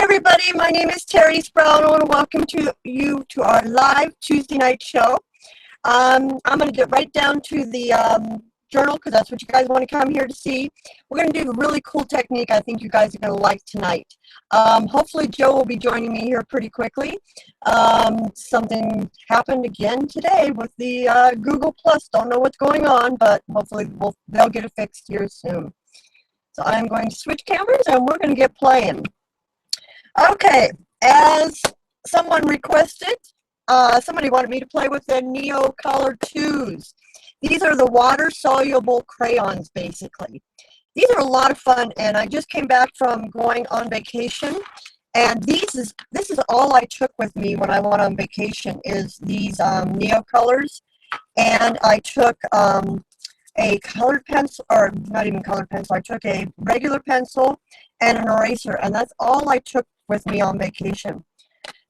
everybody, my name is Terry Sproul and I want to welcome you to our live Tuesday night show. I'm going to get right down to the journal because that's what you guys want to come here to see. We're going to do a really cool technique I think you guys are going to like tonight. Hopefully Joe will be joining me here pretty quickly. Something happened again today with the Google Plus. Don't know what's going on, but hopefully they'll get it fixed here soon. So I'm going to switch cameras and we're going to get playing. Okay, as someone requested, somebody wanted me to play with the Neo Color 2s. These are the water-soluble crayons, basically. These are a lot of fun, and I just came back from going on vacation, and this is all I took with me when I went on vacation is these Neo Colors, and I took a colored pencil, or not even colored pencil, I took a regular pencil and an eraser, and that's all I took with me on vacation.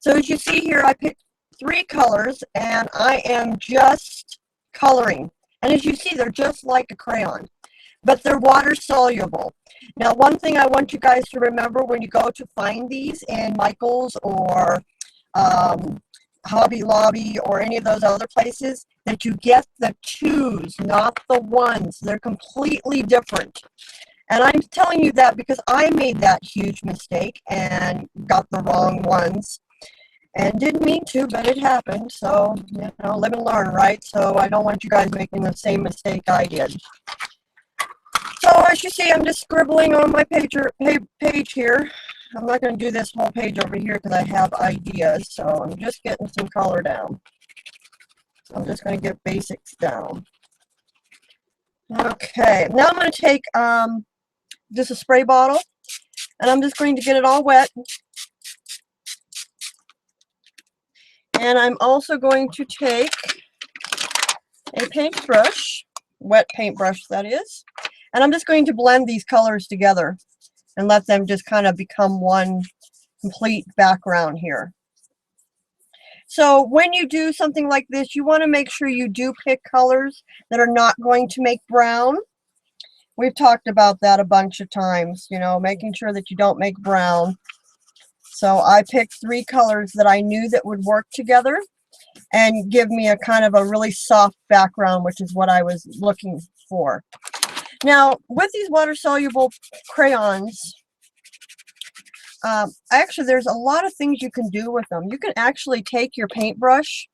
So as you see here, I picked 3 colors and I am just coloring. And as you see, they're just like a crayon, but they're water soluble. Now, one thing I want you guys to remember when you go to find these in Michael's or Hobby Lobby or any of those other places, that you get the 2s, not the 1s. They're completely different. And I'm telling you that because I made that huge mistake and got the wrong ones. And didn't mean to, but it happened. So, you know, live and learn, right? So I don't want you guys making the same mistake I did. So as you see, I'm just scribbling on my page here. I'm not going to do this whole page over here because I have ideas. So I'm just getting some color down. So I'm just going to get basics down. Okay, now I'm going to take just a spray bottle, and I'm just going to get it all wet. And I'm also going to take a paintbrush, wet paintbrush that is, and I'm just going to blend these colors together and let them just kind of become one complete background here. So when you do something like this, you want to make sure you do pick colors that are not going to make brown. We've talked about that a bunch of times, you know, making sure that you don't make brown. So I picked 3 colors that I knew that would work together and give me a kind of a really soft background, which is what I was looking for. Now, with these water-soluble crayons, actually there's a lot of things you can do with them. You can actually take your paintbrush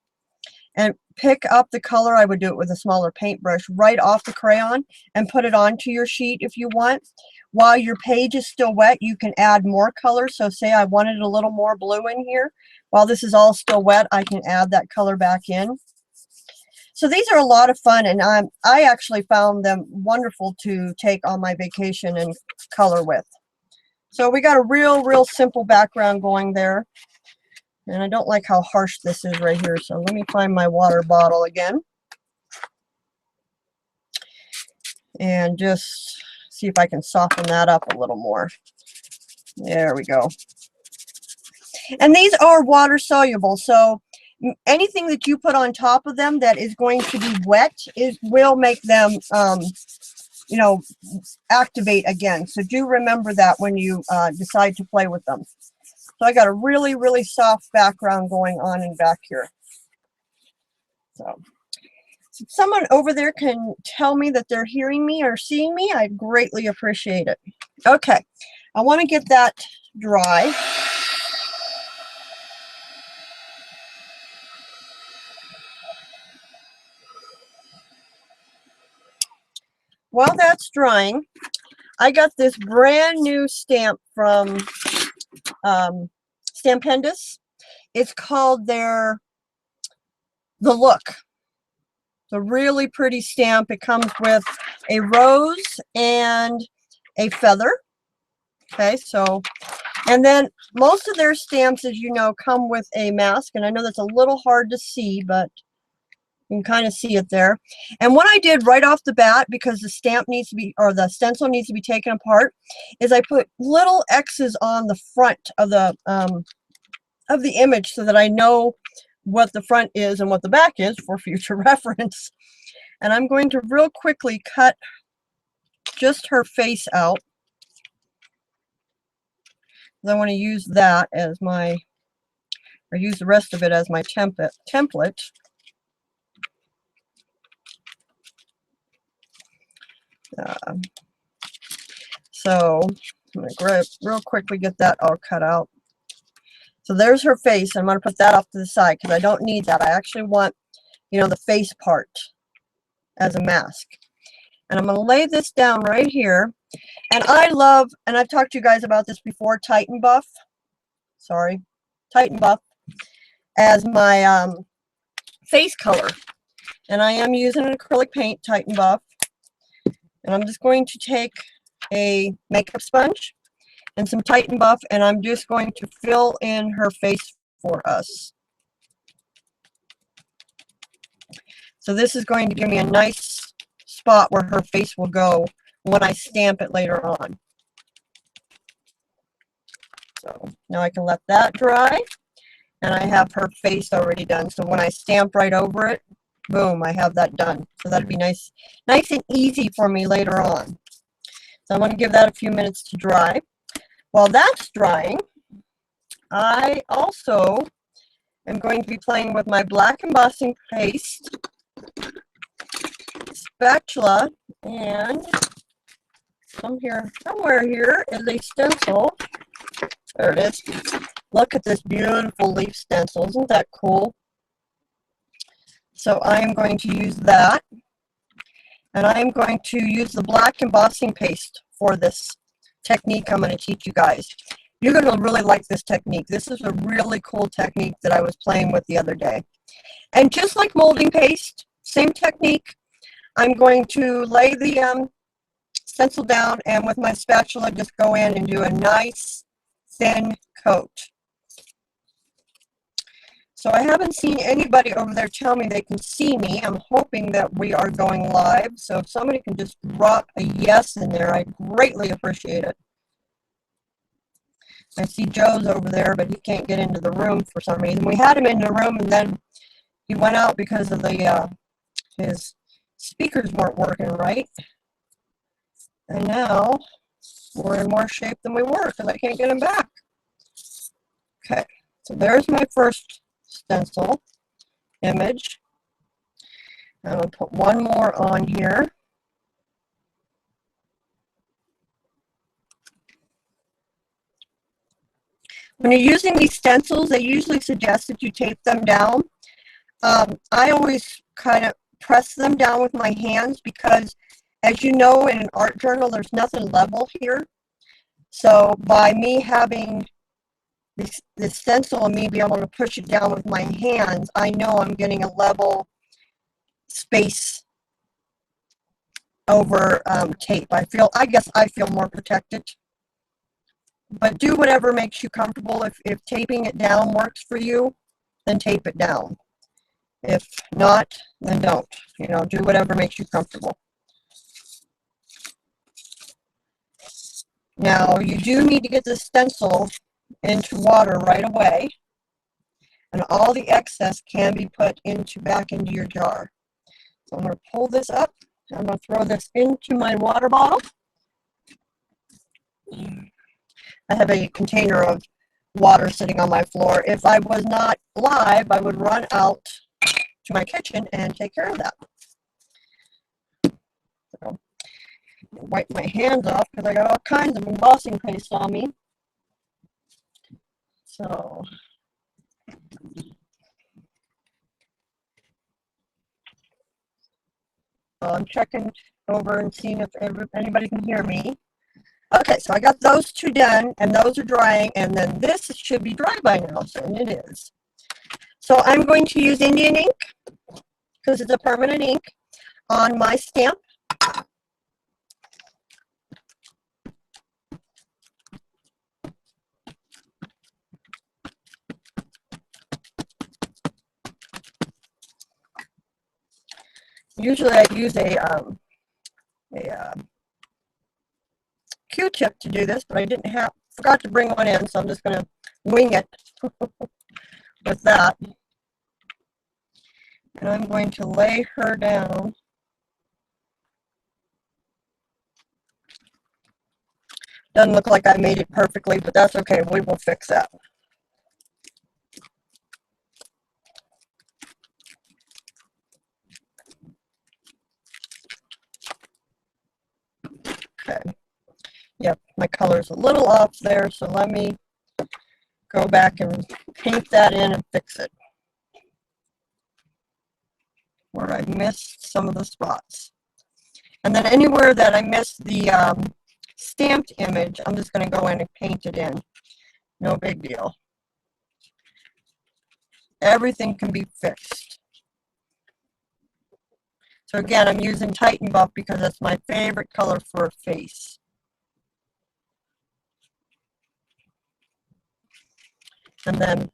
and pick up the color. I would do it with a smaller paintbrush right off the crayon and put it onto your sheet if you want. While your page is still wet, you can add more color. So say I wanted a little more blue in here. While this is all still wet, I can add that color back in. So these are a lot of fun, and I actually found them wonderful to take on my vacation and color with. So we got a real simple background going there. And I don't like how harsh this is right here, so let me find my water bottle again. And just see if I can soften that up a little more. There we go. And these are water soluble, so anything that you put on top of them that is going to be wet will make them, you know, activate again. So do remember that when you decide to play with them. So I got a really soft background going on in back here. So if someone over there can tell me that they're hearing me or seeing me, I'd greatly appreciate it. Okay, I want to get that dry. While that's drying, I got this brand new stamp from Stampendous. It's called The Look. It's a really pretty stamp. It comes with a rose and a feather. Okay, so, and then most of their stamps, as you know, come with a mask, and I know that's a little hard to see, but you can kind of see it there. And what I did right off the bat, because the stamp needs to be, or the stencil needs to be taken apart, is I put little X's on the front of the image so that I know what the front is and what the back is for future reference. And I'm going to real quickly cut just her face out. I want to use that as my, or use the rest of it as my template. So I'm going to grab real quickly, get that all cut out. So there's her face. I'm going to put that off to the side because I don't need that. I actually want, you know, the face part as a mask. And I'm going to lay this down right here. And I love, and I've talked to you guys about this before, Titan Buff. Sorry, Titan Buff as my face color. And I am using an acrylic paint, Titan Buff. And I'm just going to take a makeup sponge and some Titan Buff, and I'm just going to fill in her face for us. So this is going to give me a nice spot where her face will go when I stamp it later on. So now I can let that dry, and I have her face already done. So when I stamp right over it, boom, I have that done. So that'd be nice and easy for me later on. So I'm going to give that a few minutes to dry. While that's drying, I also am going to be playing with my Black Embossing paste, spatula, and somewhere here is a stencil. There it is. Look at this beautiful leaf stencil. Isn't that cool? So I am going to use that. And I am going to use the Black Embossing paste for this technique I'm going to teach you guys. You're going to really like this technique. This is a really cool technique that I was playing with the other day. And just like molding paste, same technique, I'm going to lay the stencil down and with my spatula just go in and do a nice thin coat. So I haven't seen anybody over there tell me they can see me. I'm hoping that we are going live. So if somebody can just drop a yes in there, I greatly appreciate it. I see Joe's over there, but he can't get into the room for some reason. We had him in the room, and then he went out because of the his speakers weren't working right. And now we're in more shape than we were because I can't get him back. Okay, so there's my first stencil image. I'm going to put one more on here. When you're using these stencils, they usually suggest that you tape them down. I always kind of press them down with my hands because, as you know, in an art journal, there's nothing level here. So by me having this stencil and me be able to push it down with my hands, I know I'm getting a level space over tape. I guess I feel more protected. But do whatever makes you comfortable. If taping it down works for you, then tape it down. If not, then don't. You know, do whatever makes you comfortable. Now, you do need to get the stencil into water right away. And all the excess can be put back into your jar. So I'm going to pull this up. I'm going to throw this into my water bottle. I have a container of water sitting on my floor. If I was not live, I would run out to my kitchen and take care of that. So, wipe my hands off because I got all kinds of embossing paste on me. So, I'm checking over and seeing if anybody can hear me. Okay, so I got those two done, and those are drying, and then this should be dry by now, so it is. So I'm going to use Indian ink, because it's a permanent ink, on my stamp. Usually I use a Q-tip to do this, but I forgot to bring one in, so I'm just going to wing it with that. And I'm going to lay her down. Doesn't look like I made it perfectly, but that's okay. We will fix that. Okay. Yep, my color's a little off there, so let me go back and paint that in and fix it where I missed some of the spots. And then anywhere that I missed the stamped image, I'm just going to go in and paint it in. No big deal. Everything can be fixed. So again, I'm using Titan Buff because that's my favorite color for a face. And then,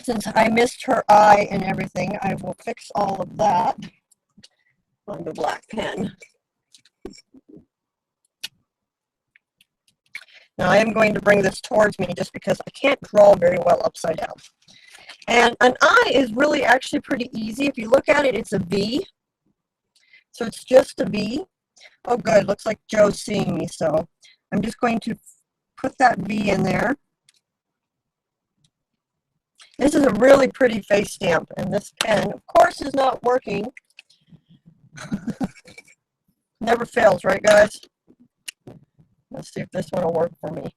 since I missed her eye and everything, I will fix all of that on the black pen. Now I am going to bring this towards me just because I can't draw very well upside down. And an eye is really actually pretty easy. If you look at it, it's a V. So it's just a V. Oh good, looks like Joe's seeing me, so I'm just going to put that V in there. This is a really pretty face stamp, and this pen, of course, is not working. Never fails, right, guys? Let's see if this one will work for me.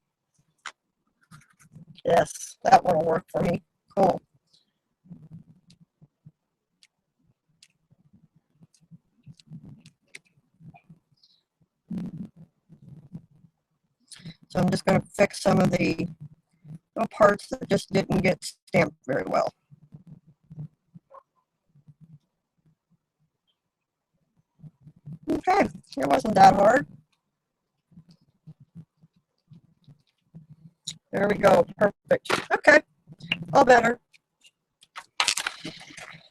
Yes, that one will work for me. Cool. So I'm just going to fix some of the parts that just didn't get stamped very well. Okay, it wasn't that hard. There we go, perfect. Okay, all better.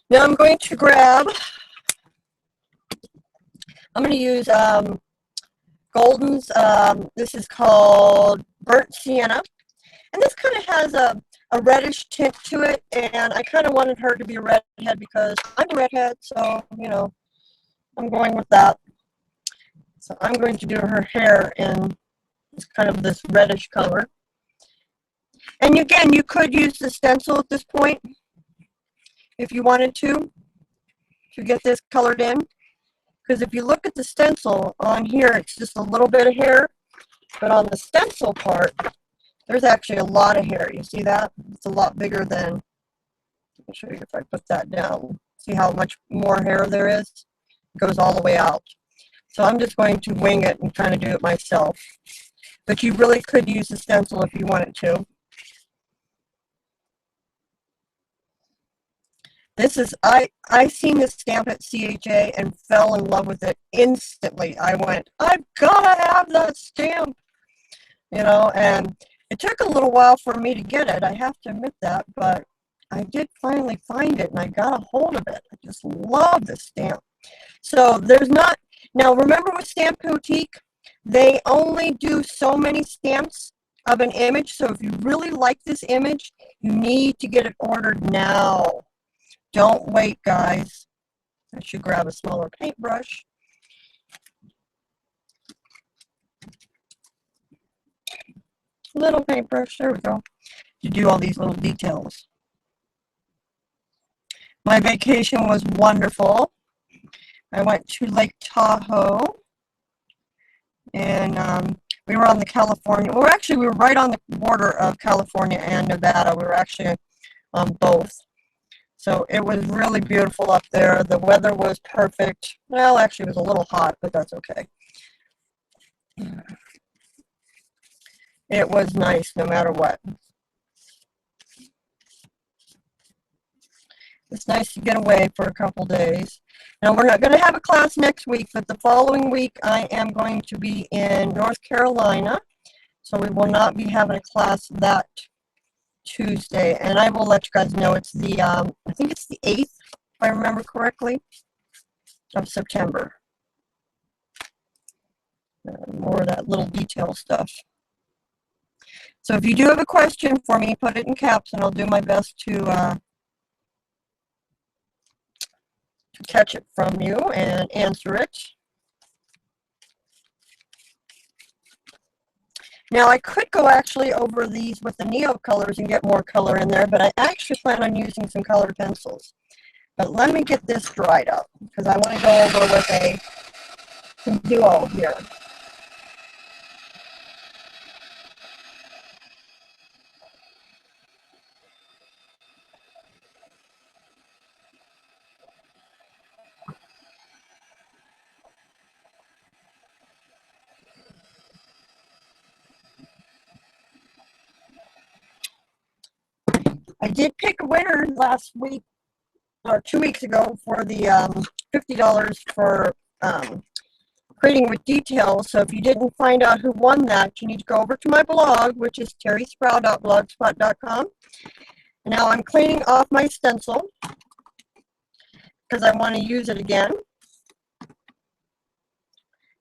Now I'm going to grab, I'm going to use Golden's, this is called Burnt Sienna. And this kind of has a reddish tint to it, and I kind of wanted her to be a redhead because I'm a redhead, so, you know, I'm going with that. So I'm going to do her hair in kind of this reddish color. And again, you could use the stencil at this point if you wanted to get this colored in. Because if you look at the stencil on here, it's just a little bit of hair, but on the stencil part, there's actually a lot of hair. You see that? It's a lot bigger than, let me show you if I put that down. See how much more hair there is? It goes all the way out. So I'm just going to wing it and kind of do it myself. But you really could use the stencil if you wanted to. This is, I seen this stamp at CHA and fell in love with it instantly. I went, I've got to have that stamp, you know, and it took a little while for me to get it. I have to admit that, but I did finally find it and I got a hold of it. I just love this stamp. So there's not, now remember with Stamp Boutique, they only do so many stamps of an image. So if you really like this image, you need to get it ordered now. Don't wait, guys. I should grab a smaller paintbrush. Little paintbrush, there we go. To do all these little details. My vacation was wonderful. I went to Lake Tahoe, and we were on the California. Well, actually, we were right on the border of California and Nevada. We were actually on both. So it was really beautiful up there. The weather was perfect. Well, actually, it was a little hot, but that's okay. It was nice no matter what. It's nice to get away for a couple days. Now, we're not going to have a class next week, but the following week I am going to be in North Carolina. So we will not be having a class that Tuesday. And I will let you guys know it's the, I think it's the 8th, if I remember correctly, of September. More of that little detail stuff. So if you do have a question for me, put it in caps and I'll do my best to catch it from you and answer it. Now I could go actually over these with the Neo colors and get more color in there, but I actually plan on using some colored pencils. But let me get this dried up because I want to go over with some duo here. I did pick a winner last week or 2 weeks ago for the $50 for creating with details. So if you didn't find out who won that, you need to go over to my blog, which is terrysprout.blogspot.com. Now I'm cleaning off my stencil because I want to use it again.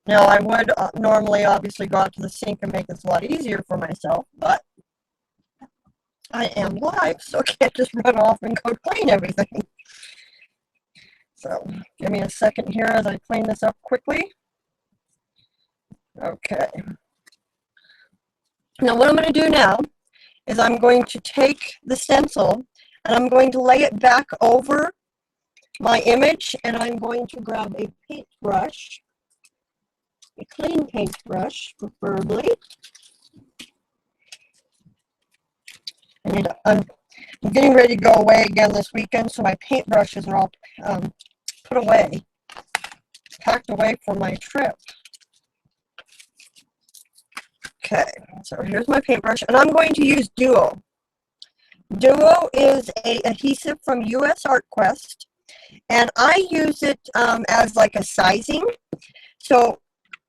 Now I would normally obviously go out to the sink and make this a lot easier for myself, but I am live, so I can't just run off and go clean everything. So give me a second here as I clean this up quickly. Okay. Now what I'm going to do now is I'm going to take the stencil and I'm going to lay it back over my image, and I'm going to grab a paintbrush, a clean paintbrush preferably. And I'm getting ready to go away again this weekend, so my paintbrushes are all put away, packed away for my trip. Okay, so here's my paintbrush, and I'm going to use Duo. Duo is an adhesive from US Art Quest, and I use it as like a sizing. So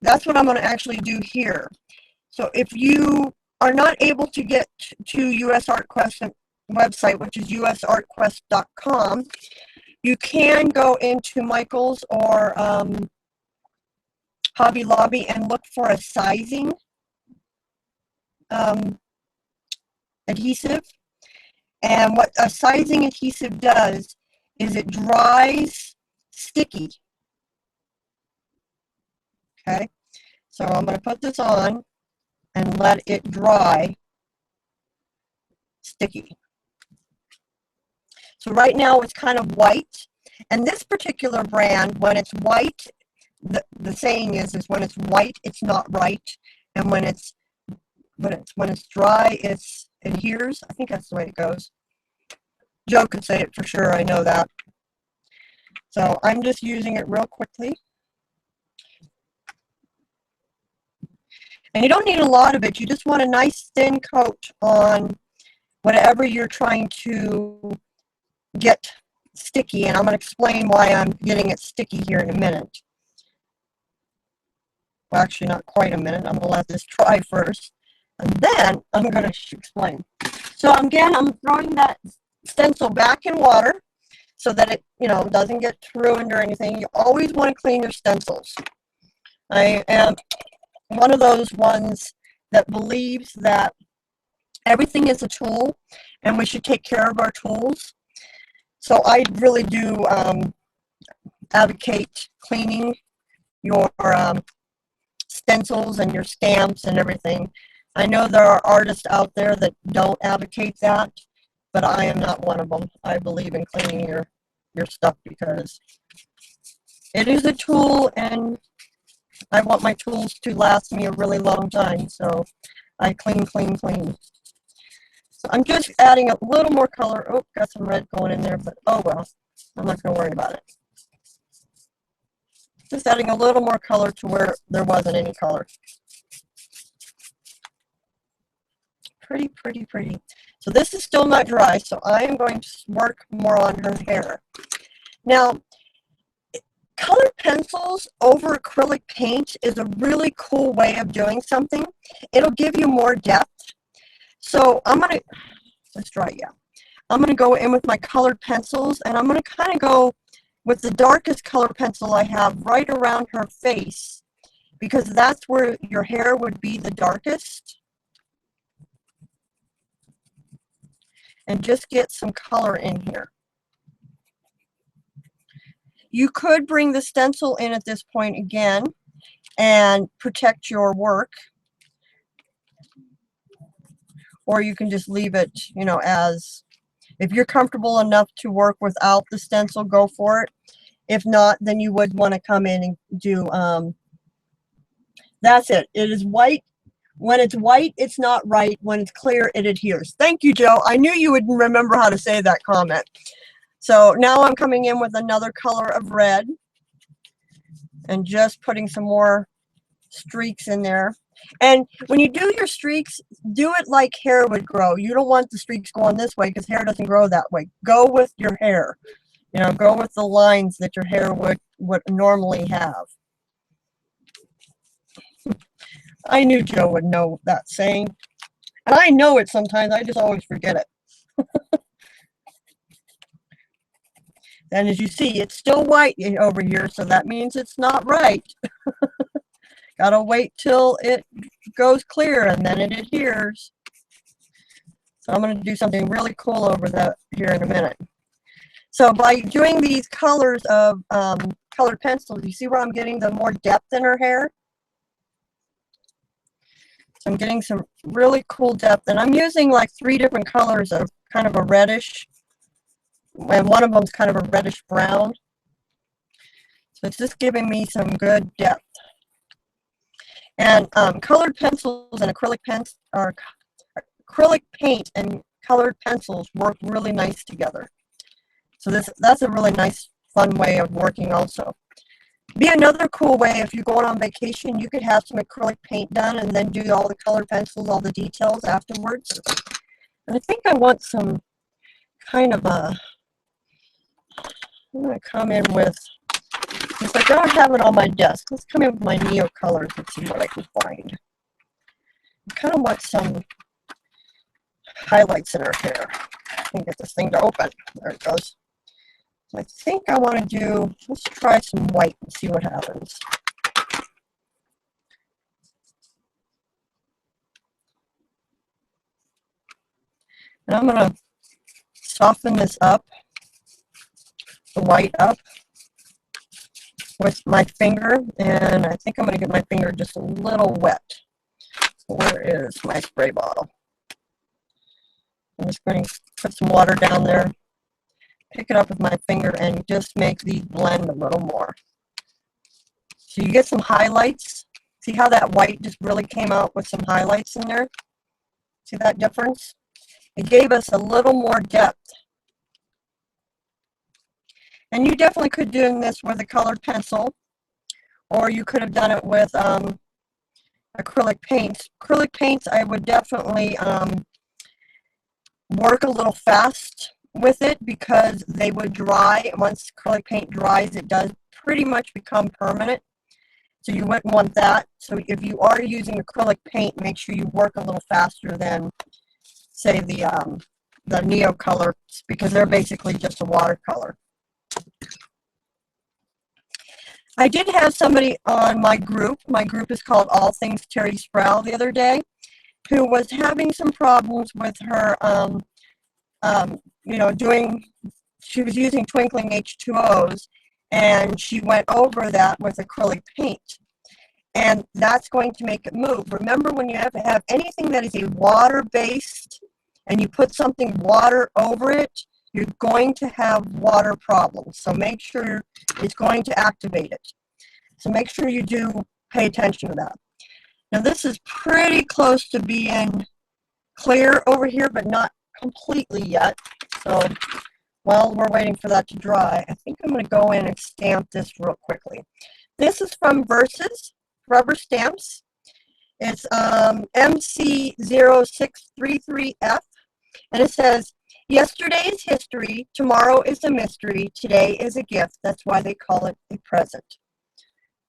that's what I'm going to actually do here. So if you are not able to get to US Art Quest website, which is usartquest.com, you can go into Michael's or Hobby Lobby and look for a sizing adhesive. And what a sizing adhesive does is it dries sticky. Okay, so I'm going to put this on and let it dry sticky. So right now it's kind of white, and this particular brand, when it's white, the saying is when it's white, it's not right, and when it's dry, it adheres. I think that's the way it goes. Joe could say it for sure, I know that. So I'm just using it real quickly. And you don't need a lot of it. You just want a nice thin coat on whatever you're trying to get sticky. And I'm going to explain why I'm getting it sticky here in a minute. Well, actually, not quite a minute. I'm going to let this dry first. And then I'm going to explain. So again, I'm throwing that stencil back in water so that it, doesn't get ruined or anything. You always want to clean your stencils. I am one of those ones that believes that everything is a tool and we should take care of our tools. So I really do advocate cleaning your stencils and your stamps and everything. I know there are artists out there that don't advocate that, but I am not one of them. I believe in cleaning your stuff because it is a tool, and I want my tools to last me a really long time, so I clean, clean, clean. So I'm just adding a little more color. Oh, got some red going in there, but oh well, I'm not going to worry about it. Just adding a little more color to where there wasn't any color. Pretty, pretty, pretty. So this is still not dry, so I am going to work more on her hair. Now, colored pencils over acrylic paint is a really cool way of doing something. It'll give you more depth. So let's try, yeah. I'm going to go in with my colored pencils, and I'm going to kind of go with the darkest color pencil I have right around her face, because that's where your hair would be the darkest. And just get some color in here. You could bring the stencil in at this point again and protect your work. or you can just leave it, you know, as, if you're comfortable enough to work without the stencil, go for it. If not, then you would want to come in and do, that's it. It is white. When it's white, it's not right. When it's clear, it adheres. Thank you, Joe. I knew you would remember how to say that comment. So now I'm coming in with another color of red and just putting some more streaks in there. And when you do your streaks, do it like hair would grow. You don't want the streaks going this way because hair doesn't grow that way. Go with your hair. You know, go with the lines that your hair would normally have. I knew Joe would know that saying. And I know it sometimes, I just always forget it. And as you see, it's still white over here, so that means it's not right. Gotta wait till it goes clear and then it adheres. So I'm going to do something really cool over that here in a minute. So by doing these colors of colored pencils, you see where I'm getting the more depth in her hair? So I'm getting some really cool depth, and I'm using like 3 different colors of kind of a reddish, and one of them's kind of a reddish brown. So it's just giving me some good depth. And colored pencils and acrylic paint and colored pencils work really nice together. So that's a really nice, fun way of working also. Be another cool way, if you're going on vacation, you could have some acrylic paint done and then do all the colored pencils, all the details afterwards. And I think I want some kind of a, I'm going to come in with, since I don't have it on my desk, let's come in with my Neo colors and see what I can find. I kind of want some highlights in her hair. I can get this thing to open. There it goes. So I think I want to do, let's try some white and see what happens. And I'm going to soften this up, the white up, with my finger, and I think I'm going to get my finger just a little wet. So where is my spray bottle? I'm just going to put some water down there, pick it up with my finger, and just make these blend a little more. So you get some highlights. See how that white just really came out with some highlights in there? See that difference? It gave us a little more depth. And you definitely could do this with a colored pencil, or you could have done it with acrylic paints. Acrylic paints, I would definitely work a little fast with it because they would dry. Once acrylic paint dries, it does pretty much become permanent. So you wouldn't want that. So if you are using acrylic paint, make sure you work a little faster than, say, the Neo color, because they're basically just a watercolor. I did have somebody on my group is called All Things Terry Sproul, the other day, who was having some problems with her, you know, she was using twinkling H2Os, and she went over that with acrylic paint. And that's going to make it move. Remember, when you have anything that is a water-based, and you put something water over it, you're going to have water problems. So make sure it's going to activate it. So make sure you do pay attention to that. Now this is pretty close to being clear over here, but not completely yet. So while we're waiting for that to dry, I think I'm going to go in and stamp this real quickly. This is from Versus Rubber Stamps. It's MC0633F, and it says, "Yesterday is history, tomorrow is a mystery, today is a gift, that's why they call it a present."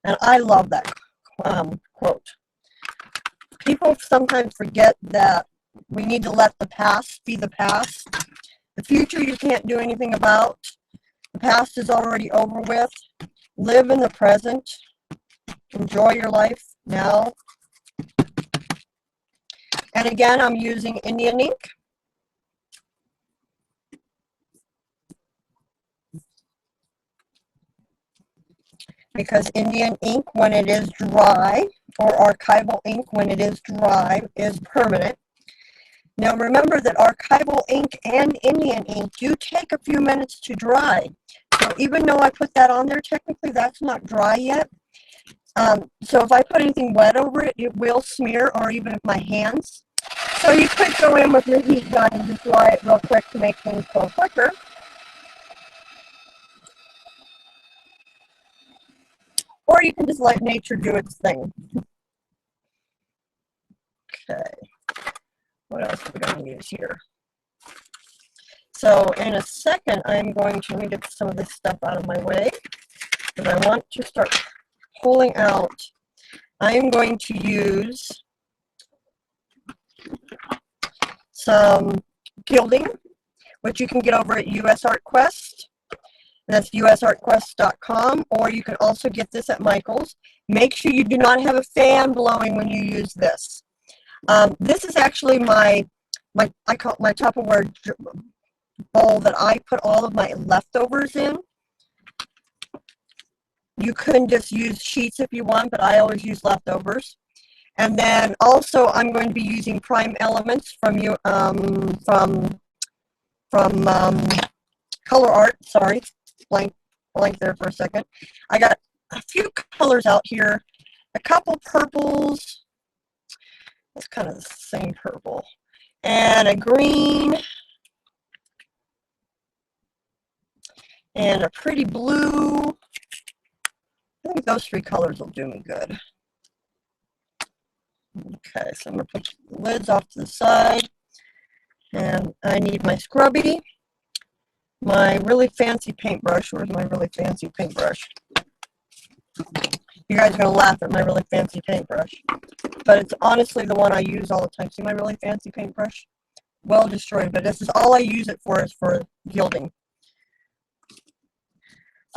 And I love that quote. People sometimes forget that we need to let the past be the past. The future you can't do anything about. The past is already over with. Live in the present. Enjoy your life now. And again, I'm using Indian ink. Because Indian ink, when it is dry, or archival ink, when it is dry, is permanent. Now remember that archival ink and Indian ink do take a few minutes to dry. So even though I put that on there, technically that's not dry yet. So if I put anything wet over it, it will smear, or even if my hands. So you could go in with your heat gun and just dry it real quick to make things go quicker. Or you can just let nature do its thing. Okay. What else are we going to use here? So in a second, I'm going to get some of this stuff out of my way, because I want to start pulling out. I'm going to use some gilding, which you can get over at US Art Quest. And that's usartquest.com, or you can also get this at Michael's. Make sure you do not have a fan blowing when you use this. This is actually I call it my Tupperware bowl that I put all of my leftovers in. You can just use sheets if you want, but I always use leftovers. And then also I'm going to be using prime elements from Color Art. Sorry, blank there for a second. I got a few colors out here, a couple purples. That's kind of the same purple, and a green, and a pretty blue. I think those three colors will do me good. Okay, so I'm going to put the lids off to the side, and I need my scrubby, my really fancy paintbrush. Where's my really fancy paintbrush? You guys are going to laugh at my really fancy paintbrush, but it's honestly the one I use all the time. See my really fancy paintbrush? Well destroyed, but this is all I use it for, is for gilding.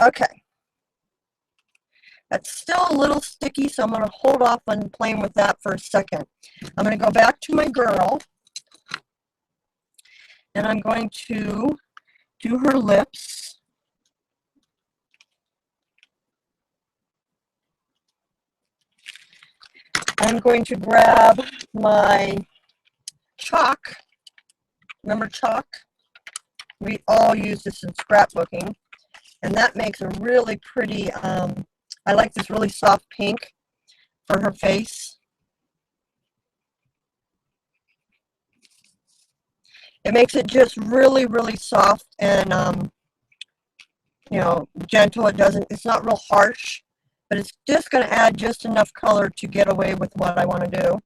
Okay. That's still a little sticky, so I'm going to hold off on playing with that for a second. I'm going to go back to my girl, and I'm going to do her lips. I'm going to grab my chalk. Remember chalk? We all use this in scrapbooking, and that makes a really pretty, I like this really soft pink for her face. It makes it just really, really soft and, you know, gentle. It's not real harsh, but it's just going to add just enough color to get away with what I want to do.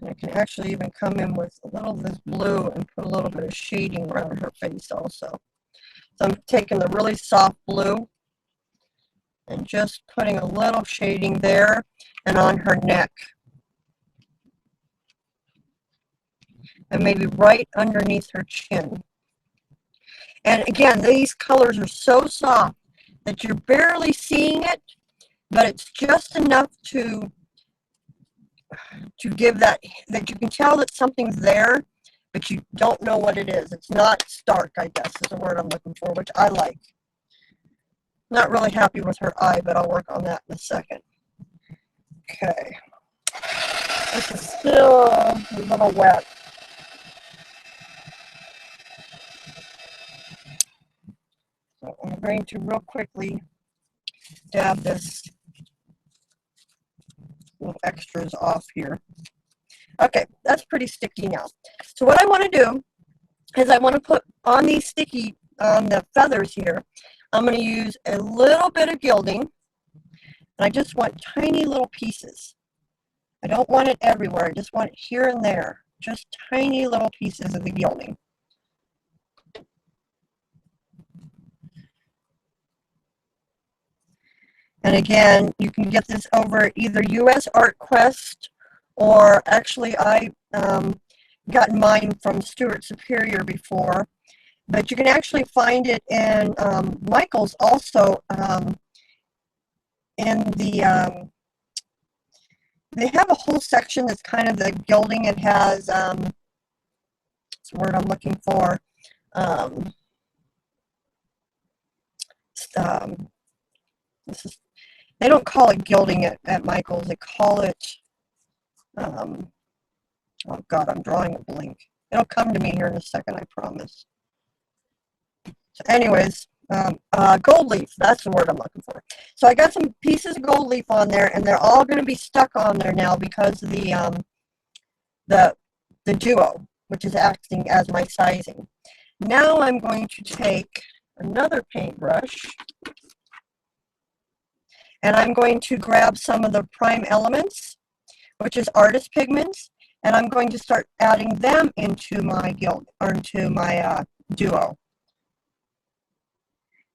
I can actually even come in with a little of this blue and put a little bit of shading around her face also. So I'm taking the really soft blue and just putting a little shading there and on her neck. And maybe right underneath her chin. And again, these colors are so soft that you're barely seeing it, but it's just enough to give that you can tell that something's there, but you don't know what it is. It's not stark, I guess, is the word I'm looking for, which I like. Not really happy with her eye, but I'll work on that in a second. Okay. This is still a little wet. So I'm going to real quickly dab this little extras off here. Okay, that's pretty sticky now. So what I want to do is I want to put on these sticky, on the feathers here, I'm going to use a little bit of gilding. And I just want tiny little pieces. I don't want it everywhere. I just want it here and there. Just tiny little pieces of the gilding. And again, you can get this over either US Art Quest, or actually I gotten mine from Stuart Superior before, but you can actually find it in Michael's also. In the they have a whole section that's kind of the gilding. It has what's the word I'm looking for? This is, they don't call it gilding at Michael's. They call it, Oh God, I'm drawing a blank. It'll come to me here in a second, I promise. So anyways, gold leaf, that's the word I'm looking for. So I got some pieces of gold leaf on there, and they're all going to be stuck on there now because of the duo, which is acting as my sizing. Now I'm going to take another paintbrush, and I'm going to grab some of the prime elements, which is artist pigments, and I'm going to start adding them into my duo.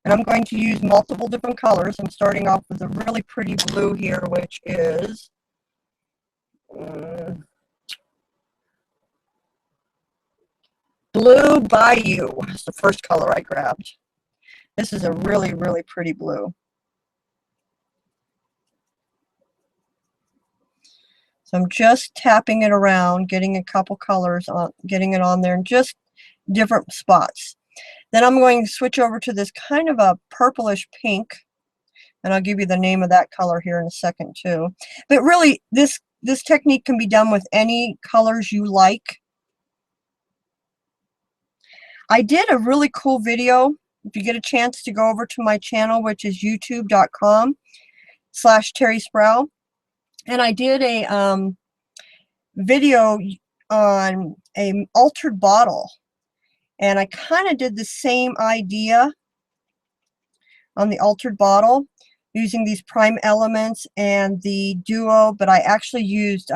And I'm going to use multiple different colors. I'm starting off with a really pretty blue here, which is Blue Bayou. It's the first color I grabbed. This is a really, really pretty blue. So I'm just tapping it around, getting a couple colors on, getting it on there in just different spots. Then I'm going to switch over to this kind of a purplish pink, and I'll give you the name of that color here in a second too. But really, this technique can be done with any colors you like. I did a really cool video. If you get a chance to go over to my channel, which is youtube.com/TerrySproul, and I did a video on an altered bottle, and I kind of did the same idea on the altered bottle using these prime elements and the duo, but I actually used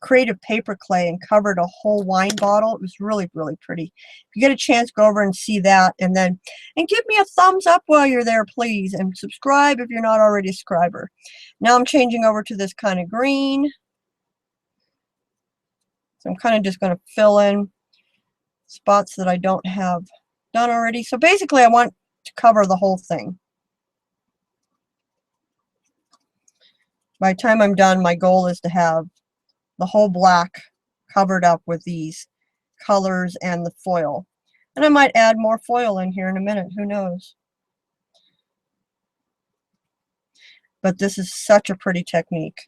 creative paper clay and covered a whole wine bottle. It was really, really pretty. If you get a chance, go over and see that, and give me a thumbs up while you're there, please, and subscribe if you're not already a subscriber. Now I'm changing over to this kind of green. So I'm kind of just going to fill in spots that I don't have done already. So basically I want to cover the whole thing. By the time I'm done, my goal is to have the whole black covered up with these colors and the foil. And I might add more foil in here in a minute, who knows. But this is such a pretty technique.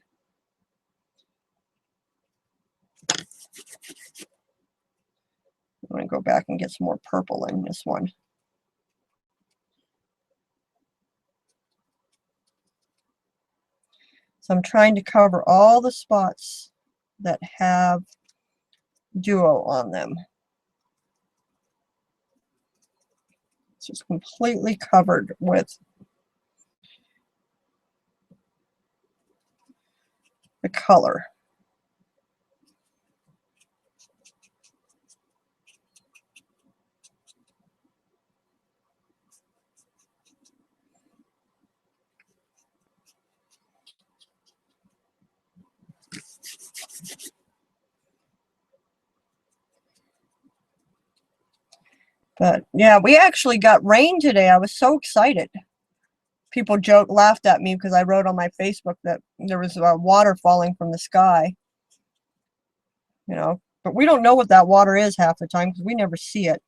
I'm going to go back and get some more purple in this one. So I'm trying to cover all the spots that have duo on them. It's just completely covered with the color. But yeah, we actually got rain today. I was so excited. People laughed at me because I wrote on my Facebook that there was water falling from the sky. You know, but we don't know what that water is half the time because we never see it.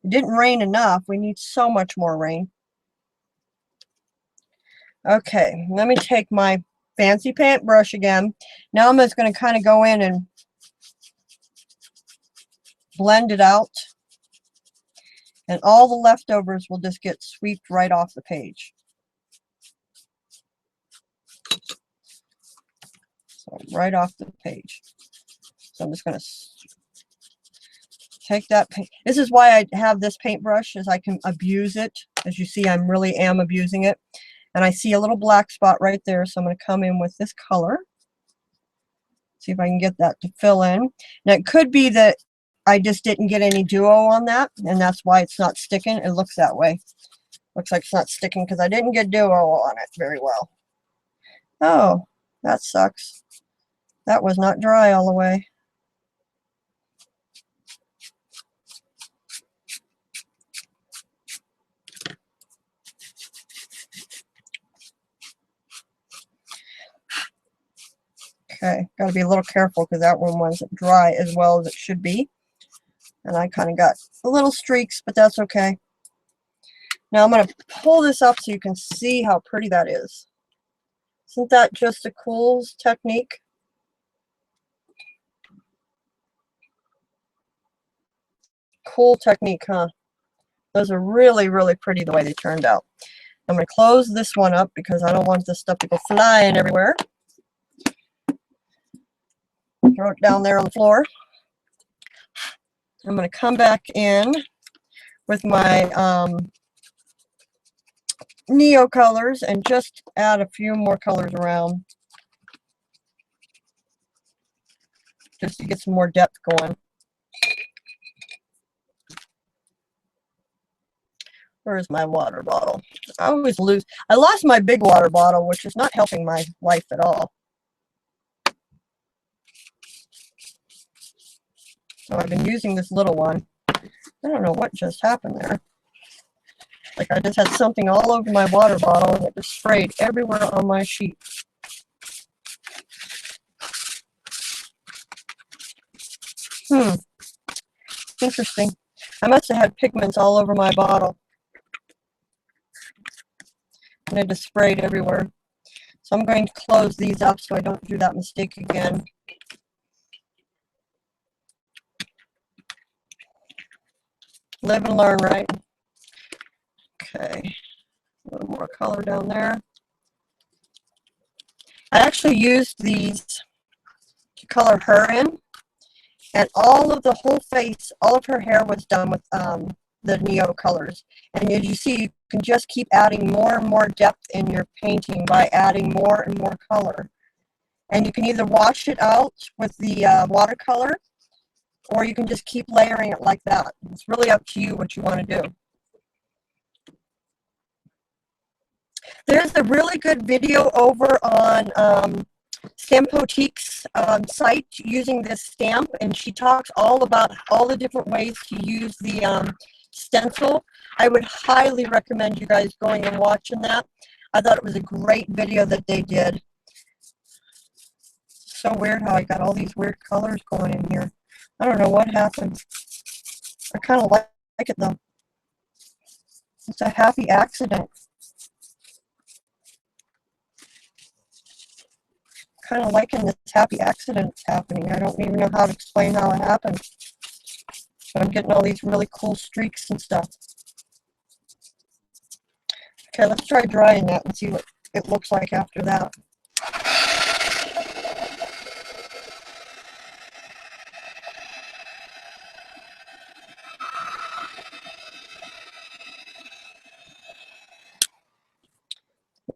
It didn't rain enough. We need so much more rain. Okay, let me take my fancy paintbrush again. Now I'm just going to kind of go in and blend it out. And all the leftovers will just get swept right off the page. So right off the page. So I'm just going to take that paint. This is why I have this paintbrush, is I can abuse it. As you see, I really am abusing it. And I see a little black spot right there, so I'm going to come in with this color. See if I can get that to fill in. Now it could be that I just didn't get any duo on that, and that's why it's not sticking. It looks that way. Looks like it's not sticking because I didn't get duo on it very well. Oh, that sucks. That was not dry all the way. Okay, got to be a little careful because that one wasn't dry as well as it should be. And I kind of got a little streaks, but that's okay. Now I'm going to pull this up so you can see how pretty that is. Isn't that just a cool technique? Cool technique, huh? Those are really, really pretty the way they turned out. I'm going to close this one up because I don't want this stuff to go flying everywhere. Throw it down there on the floor. I'm going to come back in with my Neo colors and just add a few more colors around just to get some more depth going. Where's my water bottle? I always lose. I lost my big water bottle, which is not helping my life at all. So I've been using this little one. I don't know what just happened there. Like I just had something all over my water bottle and it just sprayed everywhere on my sheet. Interesting. I must have had pigments all over my bottle. And it just sprayed everywhere. So I'm going to close these up so I don't do that mistake again. Live and learn, right? Okay. A little more color down there. I actually used these to color her in. And all of the whole face, all of her hair was done with the Neo colors. And as you see, you can just keep adding more and more depth in your painting by adding more and more color. And you can either wash it out with the watercolor, or you can just keep layering it like that. It's really up to you what you want to do. There's a really good video over on Stampotique's site using this stamp, and she talks all about all the different ways to use the stencil. I would highly recommend you guys going and watching that. I thought it was a great video that they did. So weird how I got all these weird colors going in here. I don't know what happened. I kind of like it though. It's a happy accident. Kind of liking this happy accident that's happening. I don't even know how to explain how it happened. But I'm getting all these really cool streaks and stuff. Okay, let's try drying that and see what it looks like after that.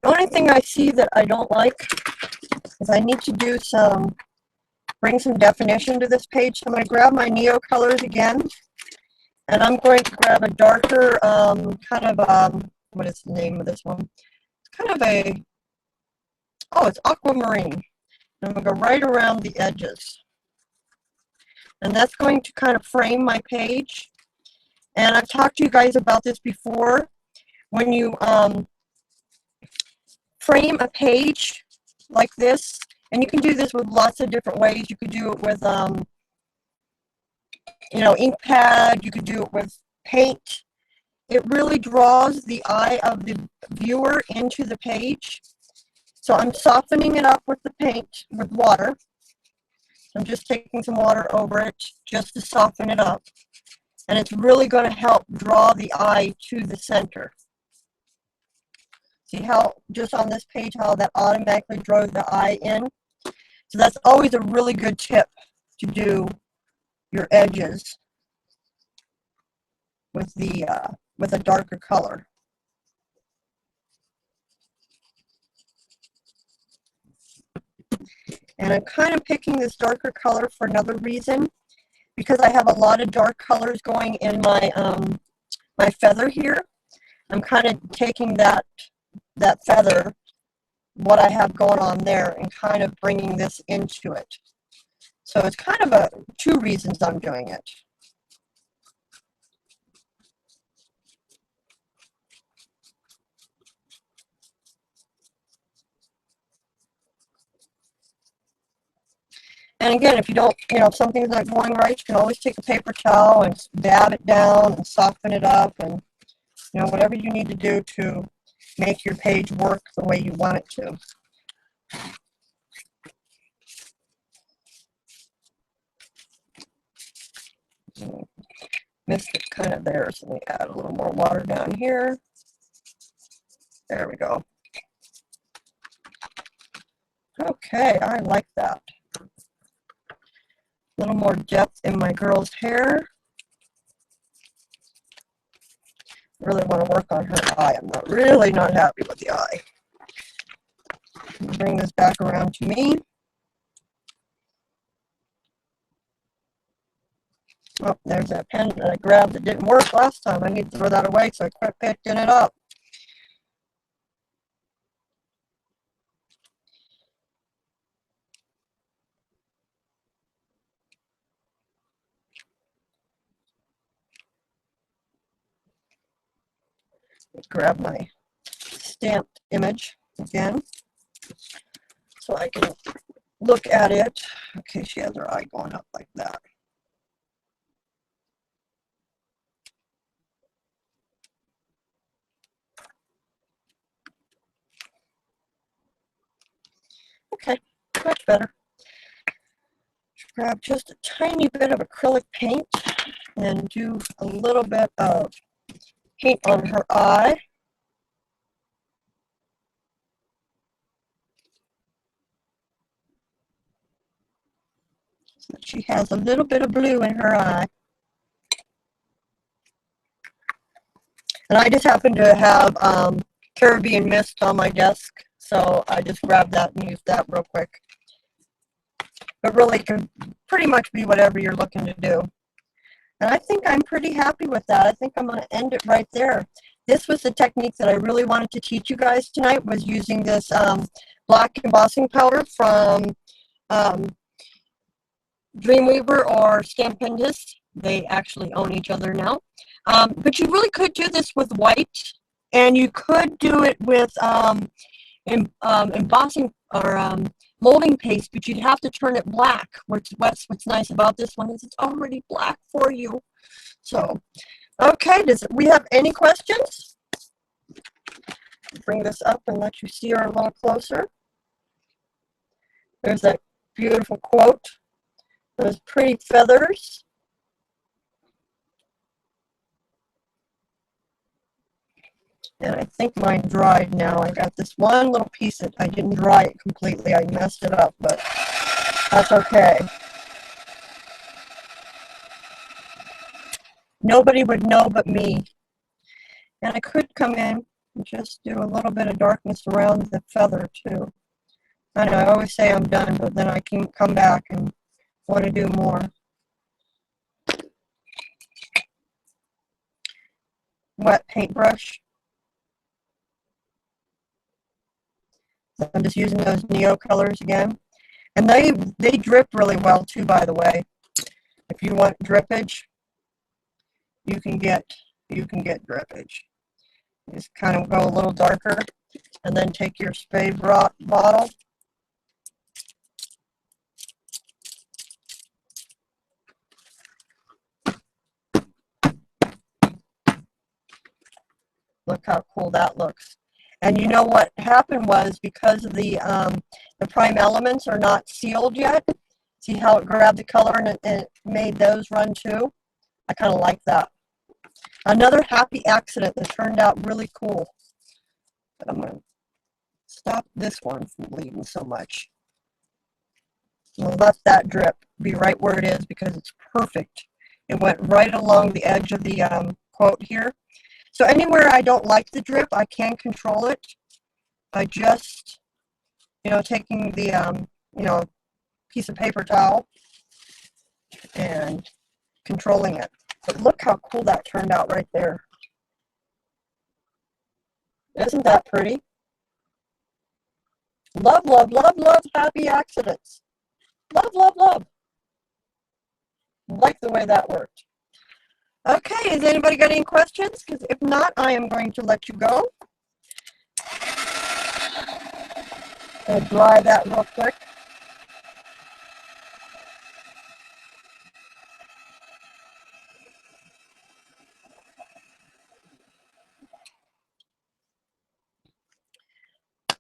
The only thing I see that I don't like is I need to do bring some definition to this page. So I'm going to grab my Neo colors again, and I'm going to grab a darker what is the name of this one? It's kind of a, oh, it's aquamarine. And I'm going to go right around the edges. And that's going to kind of frame my page. And I've talked to you guys about this before. When you frame a page like this, and you can do this with lots of different ways. You could do it with, ink pad. You could do it with paint. It really draws the eye of the viewer into the page. So I'm softening it up with the paint, with water. I'm just taking some water over it just to soften it up. And it's really going to help draw the eye to the center. See how, just on this page, how that automatically drove the eye in? So that's always a really good tip to do your edges with with a darker color. And I'm kind of picking this darker color for another reason, because I have a lot of dark colors going in my my feather here. I'm kind of taking that feather, what I have going on there, and kind of bringing this into it. So it's kind of two reasons I'm doing it. And again, if you don't, if something's not going right, you can always take a paper towel and dab it down and soften it up, and whatever you need to do to make your page work the way you want it to. missed it kind of there, so let me add a little more water down here. There we go. Okay, I like that. A little more depth in my girl's hair. Really want to work on her eye. I'm really not happy with the eye. Bring this back around to me. Oh, there's that pen that I grabbed that didn't work last time. I need to throw that away, so I quit picking it up. Grab my stamped image again so I can look at it. Okay, she has her eye going up like that. Okay, much better. Grab just a tiny bit of acrylic paint and do a little bit of paint on her eye. So she has a little bit of blue in her eye. And I just happen to have Caribbean mist on my desk, so I just grabbed that and used that real quick. But really can pretty much be whatever you're looking to do. And I think I'm pretty happy with that. I think I'm going to end it right there. This was the technique that I really wanted to teach you guys tonight, was using this black embossing powder from Dreamweaver or Stampendous. They actually own each other now. But you really could do this with white, and you could do it with embossing or molding paste, but you'd have to turn it black. What's nice about this one is it's already black for you. So, okay, we have any questions? Bring this up and let you see her a little closer. There's that beautiful quote. Those pretty feathers. And I think mine dried now. I got this one little piece that I didn't dry it completely. I messed it up, but that's okay. Nobody would know but me. And I could come in and just do a little bit of darkness around the feather too. I know I always say I'm done, but then I can come back and want to do more. Wet paintbrush. I'm just using those Neo colors again. And they drip really well too, by the way. If you want drippage, you can get drippage. Just kind of go a little darker and then take your spray bottle. Look how cool that looks. And you know what happened was, because the prime elements are not sealed yet, see how it grabbed the color and it made those run too? I kind of like that. Another happy accident that turned out really cool. But I'm going to stop this one from bleeding so much. We'll let that drip be right where it is because it's perfect. It went right along the edge of the quote here. So anywhere I don't like the drip, I can control it by just, taking the, piece of paper towel and controlling it. But look how cool that turned out right there. Isn't that pretty? Love, love, love, love happy accidents. Love, love, love. Like the way that worked. Okay, has anybody got any questions? Because if not, I am going to let you go. I'll dry that real quick.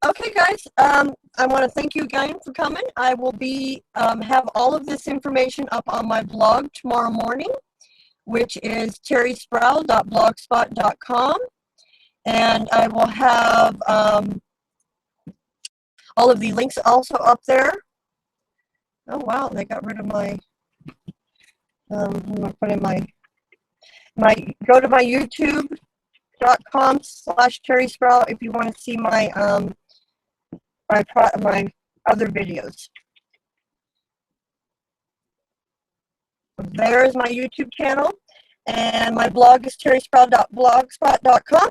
Okay, guys, I want to thank you again for coming. I will be have all of this information up on my blog tomorrow morning, which is terrysproul.blogspot.com. And I will have all of the links also up there. Oh wow, they got rid of my, I'm going to put in my, go to my youtube.com/terrysproul if you want to see my, my other videos. There's my YouTube channel, and my blog is terrysproul.blogspot.com,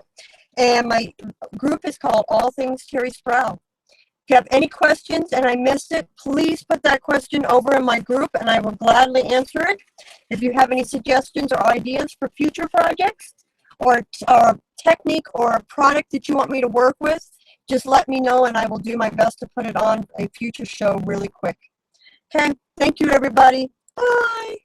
and my group is called All Things Terry Sproul. If you have any questions and I missed it, please put that question over in my group and I will gladly answer it. If you have any suggestions or ideas for future projects or a technique or a product that you want me to work with, just let me know and I will do my best to put it on a future show really quick. Okay, thank you everybody. Bye.